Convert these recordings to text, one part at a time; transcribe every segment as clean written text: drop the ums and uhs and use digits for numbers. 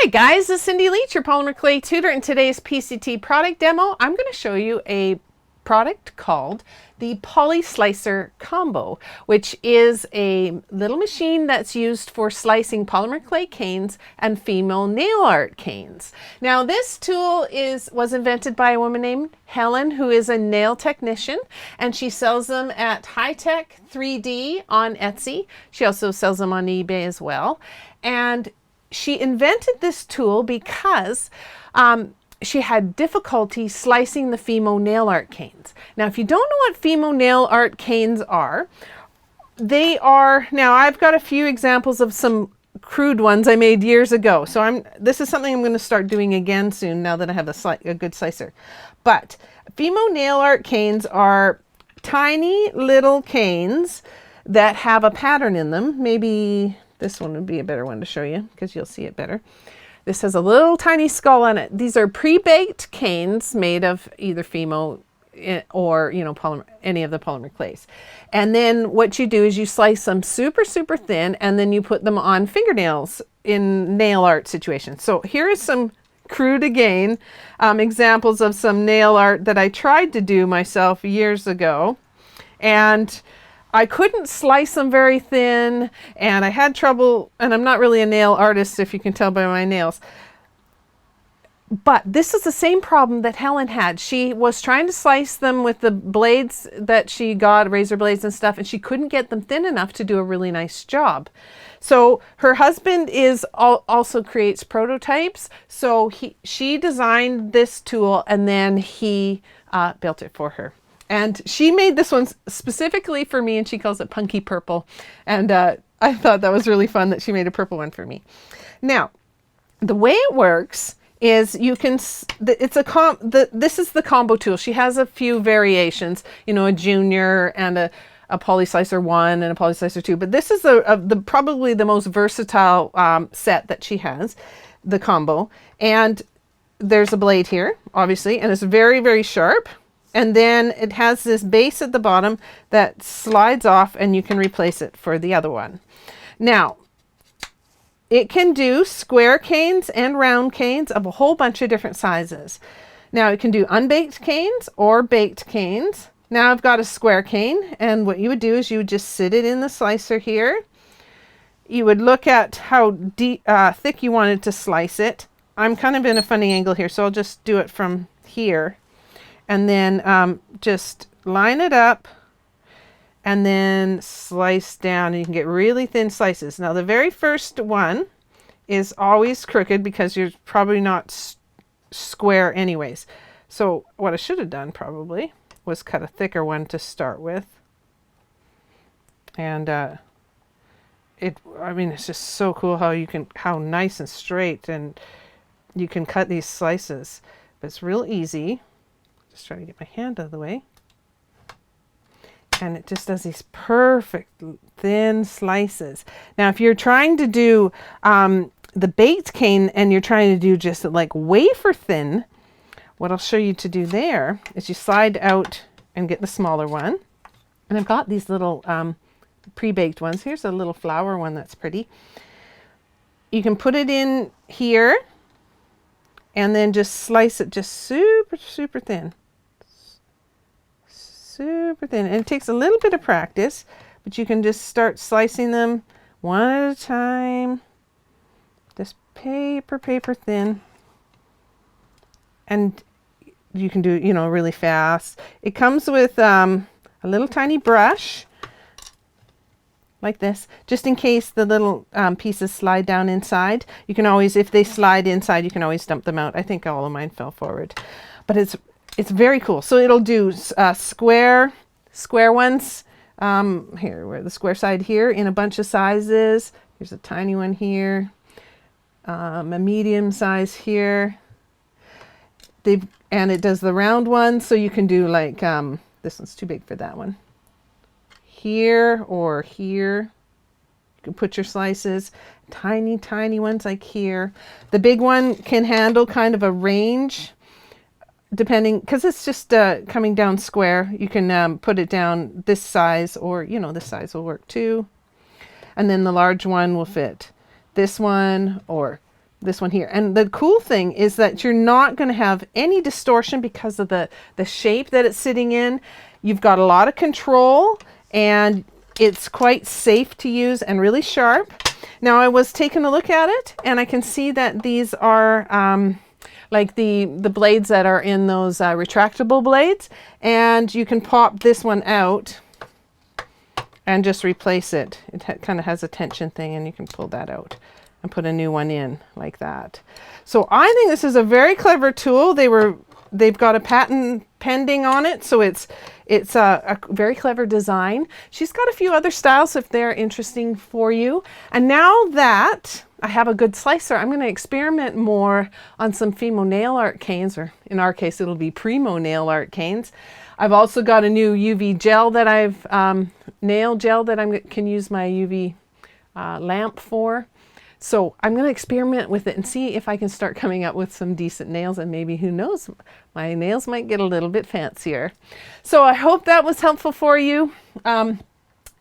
Hi guys, this is Cindy Leach, your polymer clay tutor. In today's PCT product demo, I'm going to show you a product called the Polyslicer Combo, which is a little machine that's used for slicing polymer clay canes and Fimo Nailart canes. Now this tool was invented by a woman named Helen, who is a nail technician, and she sells them at High Tech 3D on Etsy. She also sells them on eBay as well. And she invented this tool because she had difficulty slicing the Fimo Nailart canes. Now, if you don't know what Fimo Nailart canes are, they are, now I've got a few examples of some crude ones I made years ago. So this is something I'm going to start doing again soon now that I have a good slicer. But Fimo Nailart canes are tiny little canes that have a pattern in them. Maybe this one would be a better one to show you because you'll see it better. This has a little tiny skull on it. These are pre-baked canes made of either Fimo or, polymer, any of the polymer clays. And then what you do is you slice them super, super thin, and then you put them on fingernails in nail art situations. So here is some crude again, examples of some nail art that I tried to do myself years ago. And I couldn't slice them very thin, and I had trouble, and I'm not really a nail artist if you can tell by my nails. But this is the same problem that Helen had. She was trying to slice them with the blades that she got, razor blades and stuff, and she couldn't get them thin enough to do a really nice job. So her husband also creates prototypes. So she designed this tool, and then he built it for her. And she made this one specifically for me, and she calls it Punky Purple. And I thought that was really fun that she made a purple one for me. Now, the way it works is you can, this is the combo tool. She has a few variations, a junior and a Polyslicer 1 and a Polyslicer 2. But this is probably the most versatile set that she has, the combo. And there's a blade here, obviously, and it's very, very sharp. And then it has this base at the bottom that slides off, and you can replace it for the other one. Now, it can do square canes and round canes of a whole bunch of different sizes. Now, it can do unbaked canes or baked canes. Now, I've got a square cane, and what you would do is you would just sit it in the slicer here. You would look at how thick you wanted to slice it. I'm kind of in a funny angle here, so I'll just do it from here. And then just line it up and then slice down, and you can get really thin slices. Now the very first one is always crooked because you're probably not square anyways. So what I should have done probably was cut a thicker one to start with. And it's just so cool how nice and straight and you can cut these slices. But it's real easy. Just try to get my hand out of the way. And it just does these perfect thin slices. Now, if you're trying to do the baked cane and you're trying to do just like wafer thin, what I'll show you to do there is you slide out and get the smaller one. And I've got these little pre-baked ones. Here's a little flower one that's pretty. You can put it in here and then just slice it just super, super thin. Super thin. And it takes a little bit of practice, but you can just start slicing them one at a time. Just paper thin. And you can do, really fast. It comes with a little tiny brush like this, just in case the little pieces slide down inside. You can always, if they slide inside, you can always dump them out. I think all of mine fell forward, but it's very cool. So it'll do square ones here, where the square side here in a bunch of sizes. Here's a tiny one here, a medium size here. And it does the round ones, so you can do like this one's too big for that one. Here or here. You can put your slices, tiny ones like here. The big one can handle kind of a range, depending, because it's just coming down square. You can put it down this size, or this size will work too. And then the large one will fit this one, or this one here. And the cool thing is that you're not going to have any distortion because of the shape that it's sitting in. You've got a lot of control, and it's quite safe to use and really sharp. Now I was taking a look at it, and I can see that these are like the blades that are in those retractable blades, and you can pop this one out and just replace it. It kind of has a tension thing, and you can pull that out and put a new one in like that. So I think this is a very clever tool. They've got a patent pending on it, so it's a very clever design. She's got a few other styles if they're interesting for you. And now that I have a good slicer, I'm going to experiment more on some Fimo Nailart canes, or in our case it'll be Primo Nailart canes. I've also got a new UV gel that nail gel that I can use my UV lamp for. So I'm going to experiment with it and see if I can start coming up with some decent nails, and maybe, who knows, my nails might get a little bit fancier. So I hope that was helpful for you.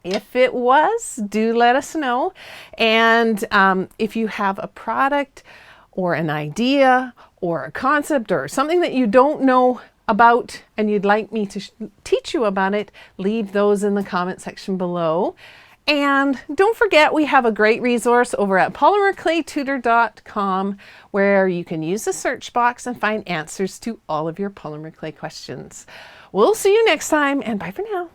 If it was, do let us know. And if you have a product or an idea or a concept or something that you don't know about and you'd like me to teach you about it, leave those in the comment section below. And don't forget, we have a great resource over at polymerclaytutor.com where you can use the search box and find answers to all of your polymer clay questions. We'll see you next time, and bye for now.